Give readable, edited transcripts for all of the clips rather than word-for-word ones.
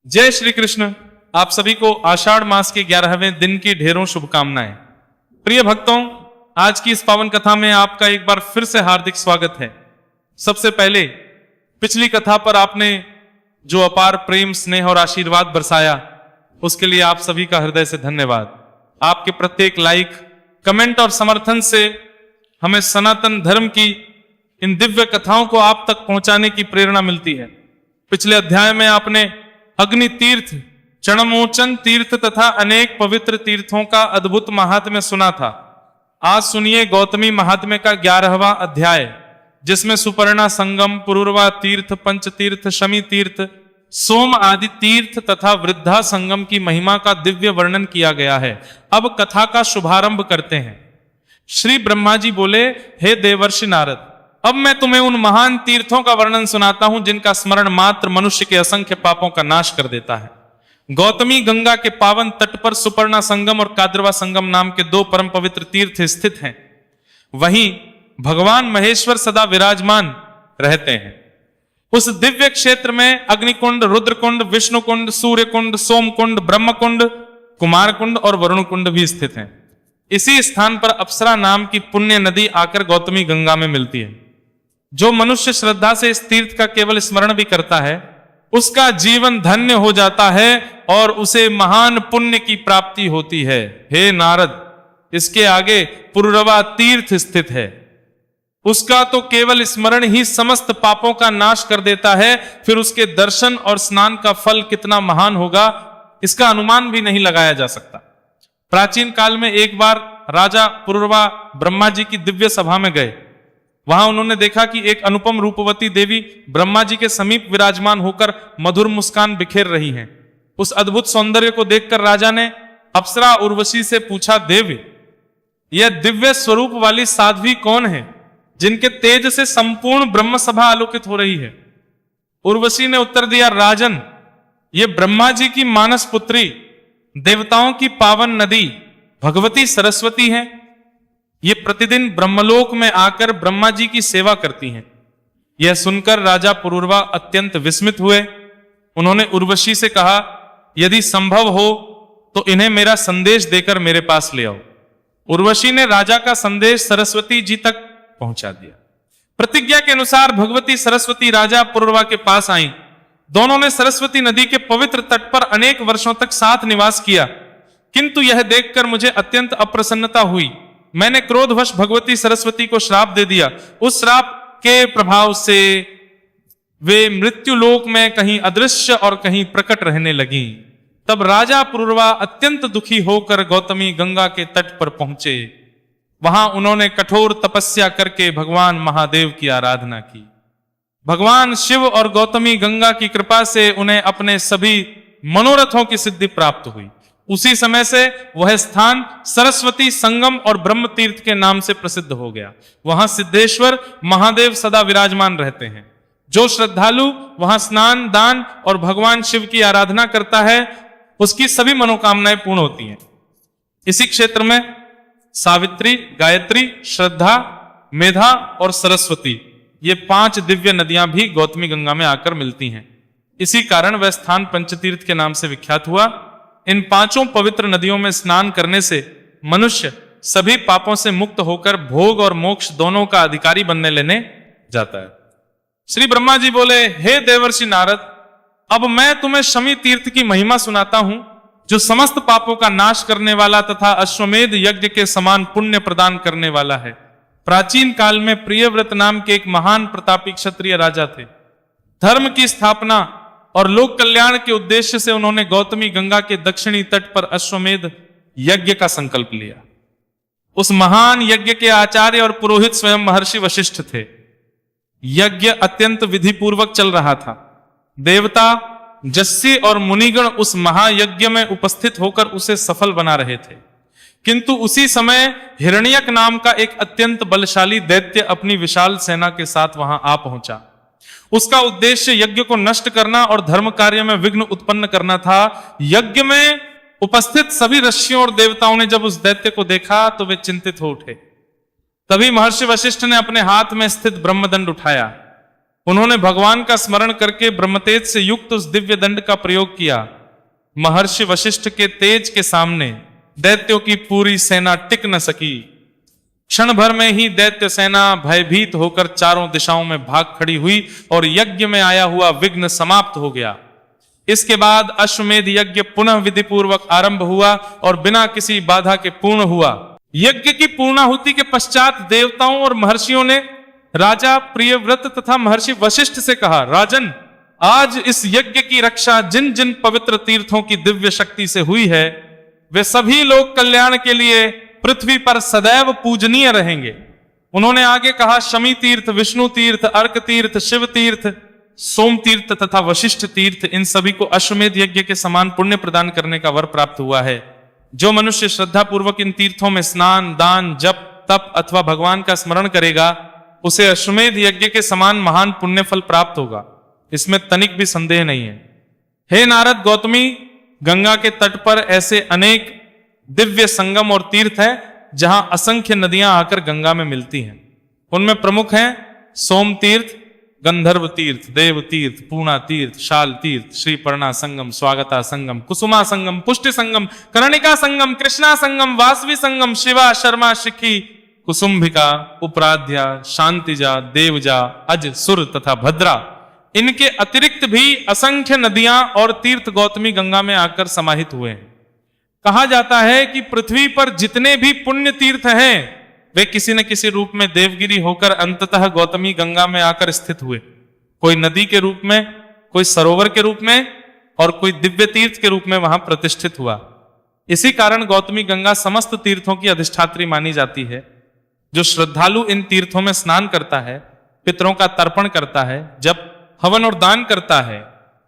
जय श्री कृष्ण। आप सभी को आषाढ़ मास के 11वें दिन की ढेरों शुभकामनाएं। प्रिय भक्तों, आज की इस पावन कथा में आपका एक बार फिर से हार्दिक स्वागत है। सबसे पहले पिछली कथा पर आपने जो अपार प्रेम, स्नेह और आशीर्वाद बरसाया, उसके लिए आप सभी का हृदय से धन्यवाद। आपके प्रत्येक लाइक, कमेंट और समर्थन से हमें सनातन धर्म की इन दिव्य कथाओं को आप तक पहुंचाने की प्रेरणा मिलती है। पिछले अध्याय में आपने अग्नि तीर्थ, चरणमोचन तीर्थ तथा अनेक पवित्र तीर्थों का अद्भुत महात्म्य सुना था। आज सुनिए गौतमी महात्म्य का 11वां अध्याय, जिसमें सुपर्णा संगम, पुरुरवा तीर्थ, पंचतीर्थ, शमी तीर्थ, सोम आदि तीर्थ तथा वृद्धा संगम की महिमा का दिव्य वर्णन किया गया है। अब कथा का शुभारंभ करते हैं। श्री ब्रह्मा जी बोले, हे देवर्षि नारद, अब मैं तुम्हें उन महान तीर्थों का वर्णन सुनाता हूं जिनका स्मरण मात्र मनुष्य के असंख्य पापों का नाश कर देता है। गौतमी गंगा के पावन तट पर सुपर्णा संगम और काद्रवा संगम नाम के दो परम पवित्र तीर्थ स्थित हैं। वहीं भगवान महेश्वर सदा विराजमान रहते हैं। उस दिव्य क्षेत्र में अग्निकुंड, रुद्रकुंड, विष्णुकुंड, सूर्यकुंड, सोमकुंड, ब्रह्मकुंड, कुमार कुंड और वरुण कुंड भी स्थित हैं। इसी स्थान पर अप्सरा नाम की पुण्य नदी आकर गौतमी गंगा में मिलती है। जो मनुष्य श्रद्धा से इस तीर्थ का केवल स्मरण भी करता है, उसका जीवन धन्य हो जाता है और उसे महान पुण्य की प्राप्ति होती है। हे नारद, इसके आगे पुरुरवा तीर्थ स्थित है। उसका तो केवल स्मरण ही समस्त पापों का नाश कर देता है। फिर उसके दर्शन और स्नान का फल कितना महान होगा, इसका अनुमान भी नहीं लगाया जा सकता। प्राचीन काल में एक बार राजा पुरुरवा ब्रह्मा जी की दिव्य सभा में गए। वहां उन्होंने देखा कि एक अनुपम रूपवती देवी ब्रह्मा जी के समीप विराजमान होकर मधुर मुस्कान बिखेर रही हैं। उस अद्भुत सौंदर्य को देखकर राजा ने अप्सरा उर्वशी से पूछा, देवी, यह दिव्य स्वरूप वाली साध्वी कौन है जिनके तेज से संपूर्ण ब्रह्म सभा आलोकित हो रही है? उर्वशी ने उत्तर दिया, राजन, ये ब्रह्मा जी की मानस पुत्री, देवताओं की पावन नदी भगवती सरस्वती है। ये प्रतिदिन ब्रह्मलोक में आकर ब्रह्मा जी की सेवा करती हैं। यह सुनकर राजा पुरुरवा अत्यंत विस्मित हुए। उन्होंने उर्वशी से कहा, यदि संभव हो तो इन्हें मेरा संदेश देकर मेरे पास ले आओ। उर्वशी ने राजा का संदेश सरस्वती जी तक पहुंचा दिया। प्रतिज्ञा के अनुसार भगवती सरस्वती राजा पुरुरवा के पास आई। दोनों ने सरस्वती नदी के पवित्र तट पर अनेक वर्षों तक साथ निवास किया, किंतु यह देखकर मुझे अत्यंत अप्रसन्नता हुई। मैंने क्रोधवश भगवती सरस्वती को श्राप दे दिया। उस श्राप के प्रभाव से वे मृत्यु लोक में कहीं अदृश्य और कहीं प्रकट रहने लगी। तब राजा पुरुरवा अत्यंत दुखी होकर गौतमी गंगा के तट पर पहुंचे। वहां उन्होंने कठोर तपस्या करके भगवान महादेव की आराधना की। भगवान शिव और गौतमी गंगा की कृपा से उन्हें अपने सभी मनोरथों की सिद्धि प्राप्त हुई। उसी समय से वह स्थान सरस्वती संगम और ब्रह्म तीर्थ के नाम से प्रसिद्ध हो गया। वहां सिद्धेश्वर महादेव सदा विराजमान रहते हैं। जो श्रद्धालु वहां स्नान, दान और भगवान शिव की आराधना करता है, उसकी सभी मनोकामनाएं पूर्ण होती हैं। इसी क्षेत्र में सावित्री, गायत्री, श्रद्धा, मेधा और सरस्वती, ये 5 दिव्य नदियां भी गौतमी गंगा में आकर मिलती हैं। इसी कारण वह स्थान पंचतीर्थ के नाम से विख्यात हुआ। इन 5 पवित्र नदियों में स्नान करने से मनुष्य सभी पापों से मुक्त होकर भोग और मोक्ष दोनों का अधिकारी बनने लेने जाता है। श्री ब्रह्मा जी बोले, हे देवर्षि नारद, अब मैं तुम्हें शमी तीर्थ की महिमा सुनाता हूं, जो समस्त पापों का नाश करने वाला तथा अश्वमेध यज्ञ के समान पुण्य प्रदान करने वाला है। प्राचीन काल में प्रियव्रत नाम के एक महान प्रतापी क्षत्रिय राजा थे। धर्म की स्थापना और लोक कल्याण के उद्देश्य से उन्होंने गौतमी गंगा के दक्षिणी तट पर अश्वमेध यज्ञ का संकल्प लिया। उस महान यज्ञ के आचार्य और पुरोहित स्वयं महर्षि वशिष्ठ थे। यज्ञ अत्यंत विधि पूर्वक चल रहा था। देवता, जस्सी और मुनिगण उस महायज्ञ में उपस्थित होकर उसे सफल बना रहे थे। किंतु उसी समय हिरण्यक नाम का एक अत्यंत बलशाली दैत्य अपनी विशाल सेना के साथ वहां आ पहुंचा। उसका उद्देश्य यज्ञ को नष्ट करना और धर्म कार्य में विघ्न उत्पन्न करना था। यज्ञ में उपस्थित सभी ऋषियों और देवताओं ने जब उस दैत्य को देखा तो वे चिंतित हो उठे। तभी महर्षि वशिष्ठ ने अपने हाथ में स्थित ब्रह्मदंड उठाया उन्होंने भगवान का स्मरण करके ब्रह्मतेज से युक्त उस दिव्य दंड का प्रयोग किया। महर्षि वशिष्ठ के तेज के सामने दैत्यों की पूरी सेना टिक न सकी। क्षण भर में ही दैत्य सेना भयभीत होकर चारों दिशाओं में भाग खड़ी हुई और यज्ञ में आया हुआ विघ्न समाप्त हो गया। इसके बाद अश्वमेध यज्ञ पुनः विधि पूर्वक आरंभ हुआ और बिना किसी बाधा के पूर्ण हुआ। यज्ञ की पूर्णाहुति के पश्चात देवताओं और महर्षियों ने राजा प्रियव्रत तथा महर्षि वशिष्ठ से कहा, राजन, आज इस यज्ञ की रक्षा जिन जिन पवित्र तीर्थों की दिव्य शक्ति से हुई है, वे सभी लोग कल्याण के लिए पृथ्वी पर सदैव पूजनीय रहेंगे। उन्होंने आगे कहा, शमी तीर्थ, विष्णु तीर्थ, अर्क तीर्थ, शिव तीर्थ, सोम तीर्थ तथा वशिष्ठ तीर्थ, इन सभी को अश्वमेध यज्ञ के समान पुण्य प्रदान करने का वर प्राप्त हुआ है। जो मनुष्य श्रद्धा पूर्वक इन तीर्थों में स्नान, दान, जप, तप अथवा भगवान का स्मरण करेगा, उसे अश्वमेध यज्ञ के समान महान पुण्य फल प्राप्त होगा। इसमें तनिक भी संदेह नहीं है। हे नारद, गौतमी, गंगा के तट पर ऐसे अनेक दिव्य संगम और तीर्थ हैं जहां असंख्य नदियां आकर गंगा में मिलती हैं। उनमें प्रमुख हैं सोम तीर्थ, गंधर्व तीर्थ, देव तीर्थ, पूर्णा तीर्थ, शाल तीर्थ, श्रीपर्णा संगम, स्वागता संगम, कुसुमा संगम, पुष्टि संगम, कर्णिका संगम, कृष्णा संगम, वासवी संगम, शिवा, शर्मा, शिखी, कुसुम्भिका, उपराध्या, शांतिजा, देवजा, अज, सुर तथा भद्रा। इनके अतिरिक्त भी असंख्य नदियां और तीर्थ गौतमी गंगा में आकर समाहित हुए हैं। कहा जाता है कि पृथ्वी पर जितने भी पुण्य तीर्थ हैं, वे किसी न किसी रूप में देवगिरी होकर अंततः गौतमी गंगा में आकर स्थित हुए। कोई नदी के रूप में, कोई सरोवर के रूप में और कोई दिव्य तीर्थ के रूप में वहां प्रतिष्ठित हुआ। इसी कारण गौतमी गंगा समस्त तीर्थों की अधिष्ठात्री मानी जाती है। जो श्रद्धालु इन तीर्थों में स्नान करता है, पितरों का तर्पण करता है, जब हवन और दान करता है,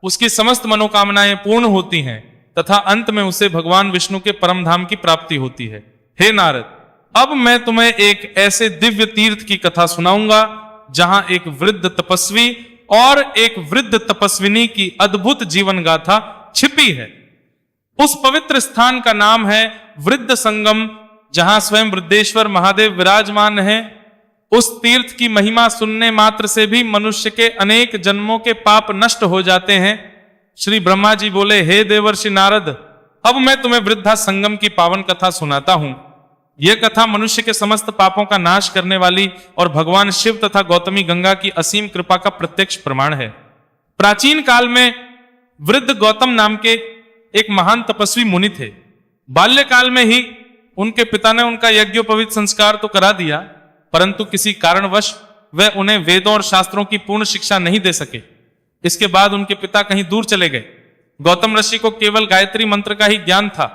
उसकी समस्त मनोकामनाएं पूर्ण होती हैं तथा अंत में उसे भगवान विष्णु के परम धाम की प्राप्ति होती है। हे नारद, अब मैं तुम्हें एक ऐसे दिव्य तीर्थ की कथा सुनाऊंगा जहां एक वृद्ध तपस्वी और एक वृद्ध तपस्विनी की अद्भुत जीवन गाथा छिपी है। उस पवित्र स्थान का नाम है वृद्ध संगम, जहां स्वयं वृद्धेश्वर महादेव विराजमान है। उस तीर्थ की महिमा सुनने मात्र से भी मनुष्य के अनेक जन्मों के पाप नष्ट हो जाते हैं। श्री ब्रह्मा जी बोले, हे देवर्षि नारद, अब मैं तुम्हें वृद्धा संगम की पावन कथा सुनाता हूं। यह कथा मनुष्य के समस्त पापों का नाश करने वाली और भगवान शिव तथा गौतमी गंगा की असीम कृपा का प्रत्यक्ष प्रमाण है। प्राचीन काल में वृद्ध गौतम नाम के एक महान तपस्वी मुनि थे। बाल्यकाल में ही उनके पिता ने उनका यज्ञोपवीत संस्कार तो करा दिया, परंतु किसी कारणवश वे उन्हें वेदों और शास्त्रों की पूर्ण शिक्षा नहीं दे सके। इसके बाद उनके पिता कहीं दूर चले गए। गौतम ऋषि को केवल गायत्री मंत्र का ही ज्ञान था।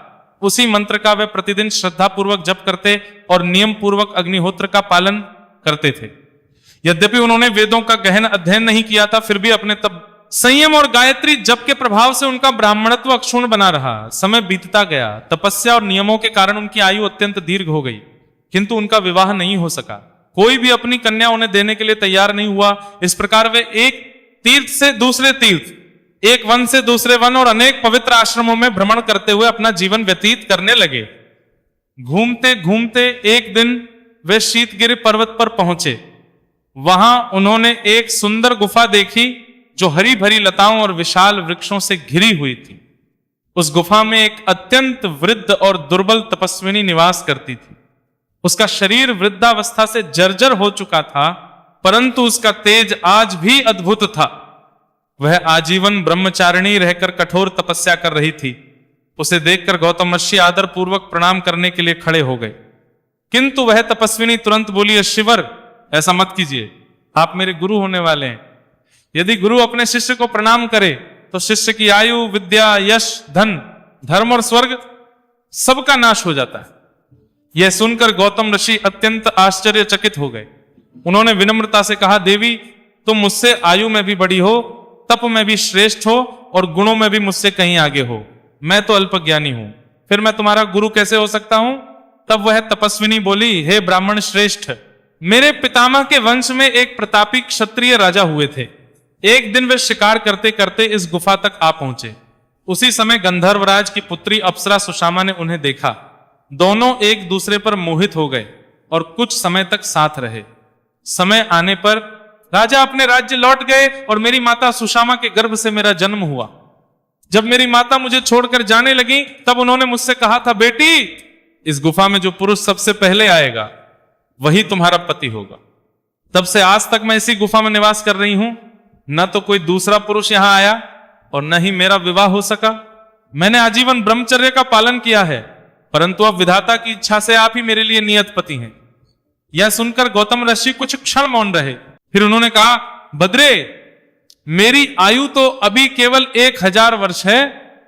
उसी मंत्र का वे प्रतिदिन श्रद्धा पूर्वक जप करते और नियम पूर्वक अग्निहोत्र का पालन करते थे। यद्यपि उन्होंने वेदों का गहन अध्ययन नहीं किया था, फिर भी अपने तब संयम और गायत्री जप के प्रभाव से उनका ब्राह्मणत्व अक्षुण्ण बना रहा। समय बीतता गया। तपस्या और नियमों के कारण उनकी आयु अत्यंत दीर्घ हो गई, किंतु उनका विवाह नहीं हो सका। कोई भी अपनी कन्या उन्हें देने के लिए तैयार नहीं हुआ। इस प्रकार वे एक तीर्थ से दूसरे तीर्थ, एक वन से दूसरे वन और अनेक पवित्र आश्रमों में भ्रमण करते हुए अपना जीवन व्यतीत करने लगे। घूमते घूमते एक दिन वे शीतगिरि पर्वत पर पहुंचे। वहां उन्होंने एक सुंदर गुफा देखी जो हरी भरी लताओं और विशाल वृक्षों से घिरी हुई थी। उस गुफा में एक अत्यंत वृद्ध और दुर्बल तपस्विनी निवास करती थी। उसका शरीर वृद्धावस्था से जर्जर हो चुका था, परंतु उसका तेज आज भी अद्भुत था। वह आजीवन ब्रह्मचारिणी रहकर कठोर तपस्या कर रही थी। उसे देखकर गौतम ऋषि आदर पूर्वक प्रणाम करने के लिए खड़े हो गए, किंतु वह तपस्विनी तुरंत बोली, ईश्वर, ऐसा मत कीजिए, आप मेरे गुरु होने वाले हैं। यदि गुरु अपने शिष्य को प्रणाम करे तो शिष्य की आयु, विद्या, यश, धन, धर्म और स्वर्ग सबका नाश हो जाता है। यह सुनकर गौतम ऋषि अत्यंत आश्चर्यचकित हो गए। उन्होंने विनम्रता से कहा, देवी, तुम मुझसे आयु में भी बड़ी हो, तप में भी श्रेष्ठ हो और गुणों में भी मुझसे कहीं आगे हो। मैं तो अल्पज्ञानी हूं, फिर मैं तुम्हारा गुरु कैसे हो सकता हूं? तब वह तपस्विनी बोली, हे ब्राह्मण श्रेष्ठ, मेरे पितामह के वंश में एक प्रतापी क्षत्रिय राजा हुए थे। एक दिन वे शिकार करते करते इस गुफा तक आ पहुंचे। उसी समय गंधर्वराज की पुत्री अप्सरा सुषामा ने उन्हें देखा। दोनों एक दूसरे पर मोहित हो गए और कुछ समय तक साथ रहे। समय आने पर राजा अपने राज्य लौट गए और मेरी माता सुषामा के गर्भ से मेरा जन्म हुआ। जब मेरी माता मुझे छोड़कर जाने लगी तब उन्होंने मुझसे कहा था, बेटी इस गुफा में जो पुरुष सबसे पहले आएगा वही तुम्हारा पति होगा। तब से आज तक मैं इसी गुफा में निवास कर रही हूं। न तो कोई दूसरा पुरुष यहां आया और न ही मेरा विवाह हो सका। मैंने आजीवन ब्रह्मचर्य का पालन किया है, परंतु अब विधाता की इच्छा से आप ही मेरे लिए नियत पति हैं। यह सुनकर गौतम ऋषि कुछ क्षण मौन रहे। फिर उन्होंने कहा, बद्रे मेरी आयु तो अभी केवल 1000 वर्ष है,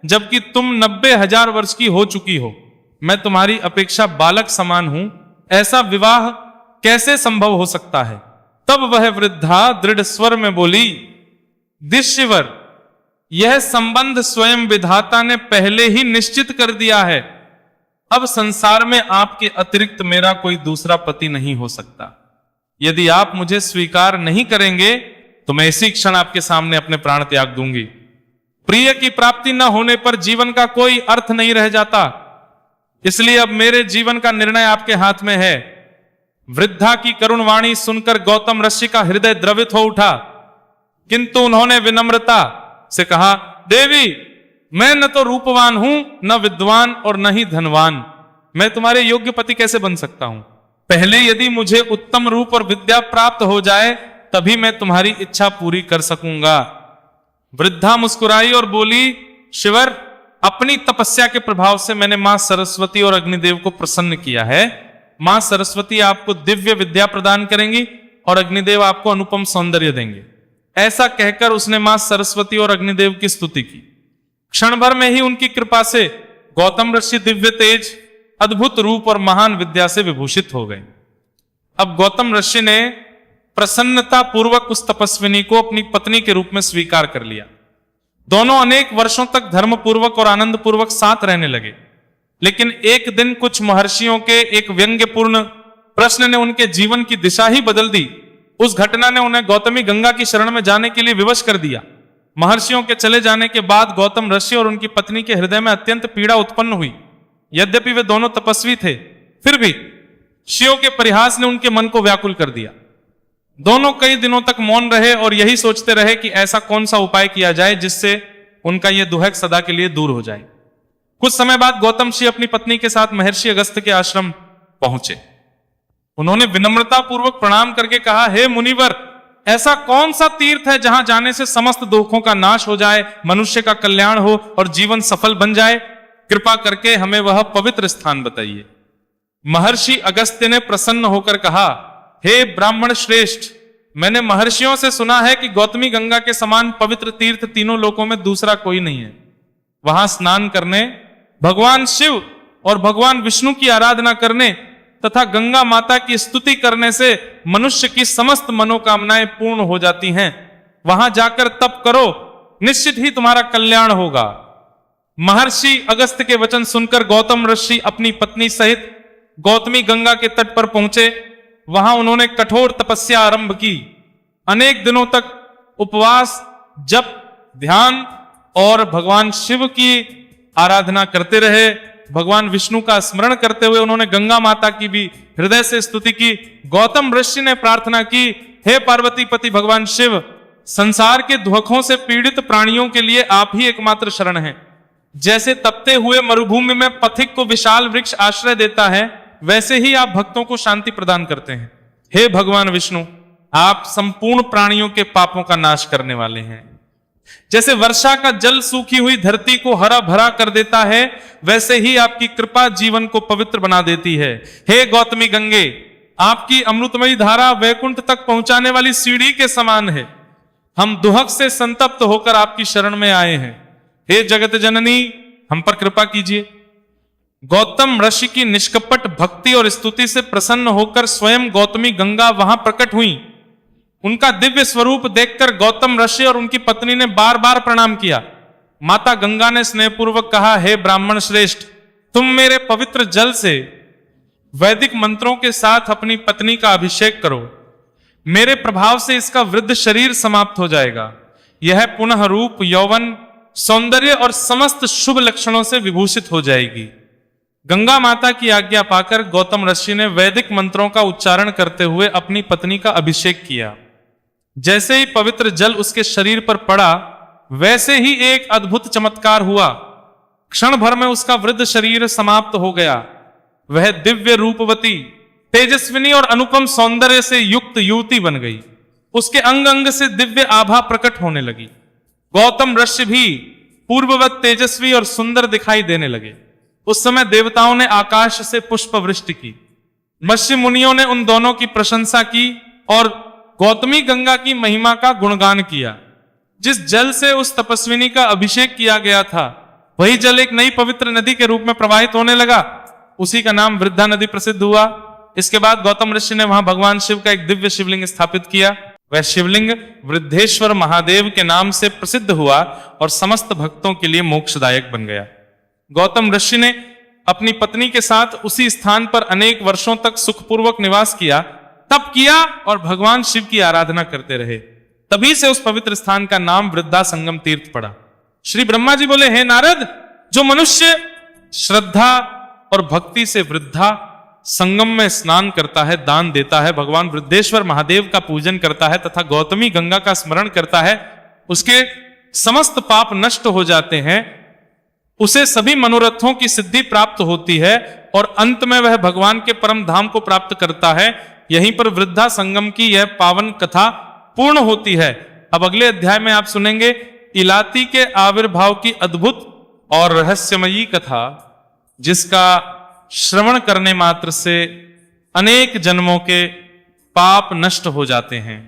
जबकि तुम 90,000 वर्ष की हो चुकी हो। मैं तुम्हारी अपेक्षा बालक समान हूं, ऐसा विवाह कैसे संभव हो सकता है? तब वह वृद्धा दृढ़ स्वर में बोली, दिश्यवर यह संबंध स्वयं विधाता ने पहले ही निश्चित कर दिया है। अब संसार में आपके अतिरिक्त मेरा कोई दूसरा पति नहीं हो सकता। यदि आप मुझे स्वीकार नहीं करेंगे तो मैं इसी क्षण आपके सामने अपने प्राण त्याग दूंगी। प्रिय की प्राप्ति न होने पर जीवन का कोई अर्थ नहीं रह जाता, इसलिए अब मेरे जीवन का निर्णय आपके हाथ में है। वृद्धा की करुण वाणी सुनकर गौतम ऋषि का हृदय द्रवित हो उठा, किंतु उन्होंने विनम्रता से कहा, देवी मैं न तो रूपवान हूं, न विद्वान और न ही धनवान। मैं तुम्हारे योग्य पति कैसे बन सकता हूं? पहले यदि मुझे उत्तम रूप और विद्या प्राप्त हो जाए तभी मैं तुम्हारी इच्छा पूरी कर सकूंगा। वृद्धा मुस्कुराई और बोली, शिवर अपनी तपस्या के प्रभाव से मैंने मां सरस्वती और अग्निदेव को प्रसन्न किया है। मां सरस्वती आपको दिव्य विद्या प्रदान करेंगी और अग्निदेव आपको अनुपम सौंदर्य देंगे। ऐसा कहकर उसने मां सरस्वती और अग्निदेव की स्तुति की। क्षण भर में ही उनकी कृपा से गौतम ऋषि दिव्य तेज, अद्भुत रूप और महान विद्या से विभूषित हो गए। अब गौतम ऋषि ने प्रसन्नता पूर्वक उस तपस्विनी को अपनी पत्नी के रूप में स्वीकार कर लिया। दोनों अनेक वर्षों तक धर्म पूर्वक और आनंद पूर्वक साथ रहने लगे। लेकिन एक दिन कुछ महर्षियों के एक व्यंग्यपूर्ण प्रश्न ने उनके जीवन की दिशा ही बदल दी। उस घटना ने उन्हें गौतमी गंगा की शरण में जाने के लिए विवश कर दिया। महर्षियों के चले जाने के बाद गौतम ऋषि और उनकी पत्नी के हृदय में अत्यंत पीड़ा उत्पन्न हुई। यद्यपि वे दोनों तपस्वी थे, फिर भी शिव के परिहास ने उनके मन को व्याकुल कर दिया। दोनों कई दिनों तक मौन रहे और यही सोचते रहे कि ऐसा कौन सा उपाय किया जाए जिससे उनका यह दुहक सदा के लिए दूर हो जाए। कुछ समय बाद गौतम ऋषि अपनी पत्नी के साथ महर्षि अगस्त्य के आश्रम पहुंचे। उन्होंने विनम्रता पूर्वक प्रणाम करके कहा, हे मुनिवर, ऐसा कौन सा तीर्थ है जहां जाने से समस्त दुखों का नाश हो जाए, मनुष्य का कल्याण हो और जीवन सफल बन जाए? कृपा करके हमें वह पवित्र स्थान बताइए। महर्षि अगस्त्य ने प्रसन्न होकर कहा, हे ब्राह्मण श्रेष्ठ, मैंने महर्षियों से सुना है कि गौतमी गंगा के समान पवित्र तीर्थ तीनों लोकों में दूसरा कोई नहीं है। वहां स्नान करने, भगवान शिव और भगवान विष्णु की आराधना करने तथा गंगा माता की स्तुति करने से मनुष्य की समस्त मनोकामनाएं पूर्ण हो जाती हैं। वहां जाकर तप करो, निश्चित ही तुम्हारा कल्याण होगा। महर्षि अगस्त्य के वचन सुनकर गौतम ऋषि अपनी पत्नी सहित गौतमी गंगा के तट पर पहुंचे। वहां उन्होंने कठोर तपस्या आरंभ की। अनेक दिनों तक उपवास, जप, ध्यान और भगवान शिव की आराधना करते रहे। भगवान विष्णु का स्मरण करते हुए उन्होंने गंगा माता की भी हृदय से स्तुति की। गौतम ऋषि ने प्रार्थना की, हे पार्वती पति भगवान शिव, संसार के दुखों से पीड़ित प्राणियों के लिए आप ही एकमात्र शरण हैं। जैसे तपते हुए मरुभूमि में पथिक को विशाल वृक्ष आश्रय देता है, वैसे ही आप भक्तों को शांति प्रदान करते हैं। हे भगवान विष्णु, आप संपूर्ण प्राणियों के पापों का नाश करने वाले हैं। जैसे वर्षा का जल सूखी हुई धरती को हरा भरा कर देता है, वैसे ही आपकी कृपा जीवन को पवित्र बना देती है। हे गौतमी गंगे, आपकी अमृतमयी धारा वैकुंठ तक पहुंचाने वाली सीढ़ी के समान है। हम दुहक से संतप्त होकर आपकी शरण में आए हैं। हे जगत जननी, हम पर कृपा कीजिए। गौतम ऋषि की निष्कपट भक्ति और स्तुति से प्रसन्न होकर स्वयं गौतमी गंगा वहां प्रकट हुई। उनका दिव्य स्वरूप देखकर गौतम ऋषि और उनकी पत्नी ने बार बार प्रणाम किया। माता गंगा ने स्नेहपूर्वक कहा, हे ब्राह्मण श्रेष्ठ, तुम मेरे पवित्र जल से वैदिक मंत्रों के साथ अपनी पत्नी का अभिषेक करो। मेरे प्रभाव से इसका वृद्ध शरीर समाप्त हो जाएगा। यह पुनः रूप, यौवन, सौंदर्य और समस्त शुभ लक्षणों से विभूषित हो जाएगी। गंगा माता की आज्ञा पाकर गौतम ऋषि ने वैदिक मंत्रों का उच्चारण करते हुए अपनी पत्नी का अभिषेक किया। जैसे ही पवित्र जल उसके शरीर पर पड़ा, वैसे ही एक अद्भुत चमत्कार हुआ। क्षण भर में उसका वृद्ध शरीर समाप्त हो गया। वह दिव्य रूपवती, तेजस्विनी और अनुपम सौंदर्य से युक्त युवती बन गई। उसके अंग अंग से दिव्य आभा प्रकट होने लगी। गौतम ऋषि भी पूर्ववत तेजस्वी और सुंदर दिखाई देने लगे। उस समय देवताओं ने आकाश से पुष्प वृष्टि की। मत्स्य मुनियों ने उन दोनों की प्रशंसा की और गौतमी गंगा की महिमा का गुणगान किया। जिस जल से उस तपस्विनी का अभिषेक किया गया था, वही जल एक नई पवित्र नदी के रूप में प्रवाहित होने लगा। उसी का नाम वृद्धा नदी प्रसिद्ध हुआ। इसके बाद गौतम ऋषि ने वहां भगवान शिव का एक दिव्य शिवलिंग स्थापित किया। वह शिवलिंग वृद्धेश्वर महादेव के नाम से प्रसिद्ध हुआ और समस्त भक्तों के लिए मोक्षदायक बन गया। गौतम ऋषि ने अपनी पत्नी के साथ उसी स्थान पर अनेक वर्षों तक सुखपूर्वक निवास किया, तप किया और भगवान शिव की आराधना करते रहे। तभी से उस पवित्र स्थान का नाम वृद्धा संगम तीर्थ पड़ा। श्री ब्रह्मा जी बोले, हे नारद, जो मनुष्य श्रद्धा और भक्ति से वृद्धा संगम में स्नान करता है, दान देता है, भगवान वृद्धेश्वर महादेव का पूजन करता है तथा गौतमी गंगा का स्मरण करता है, उसके समस्त पाप नष्ट हो जाते हैं, उसे सभी मनोरथों की सिद्धि प्राप्त होती है और अंत में वह भगवान के परम धाम को प्राप्त करता है। यहीं पर वृद्धा संगम की यह पावन कथा पूर्ण होती है। अब अगले अध्याय में आप सुनेंगे इलाती के आविर्भाव की अद्भुत और रहस्यमयी कथा, जिसका श्रवण करने मात्र से अनेक जन्मों के पाप नष्ट हो जाते हैं।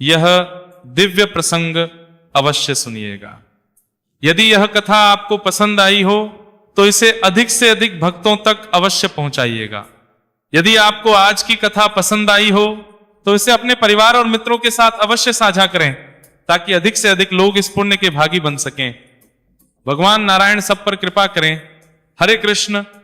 यह दिव्य प्रसंग अवश्य सुनिएगा। यदि यह कथा आपको पसंद आई हो तो इसे अधिक से अधिक भक्तों तक अवश्य पहुंचाइएगा। यदि आपको आज की कथा पसंद आई हो तो इसे अपने परिवार और मित्रों के साथ अवश्य साझा करें, ताकि अधिक से अधिक लोग इस पुण्य के भागी बन सकें। भगवान नारायण सब पर कृपा करें। हरे कृष्ण,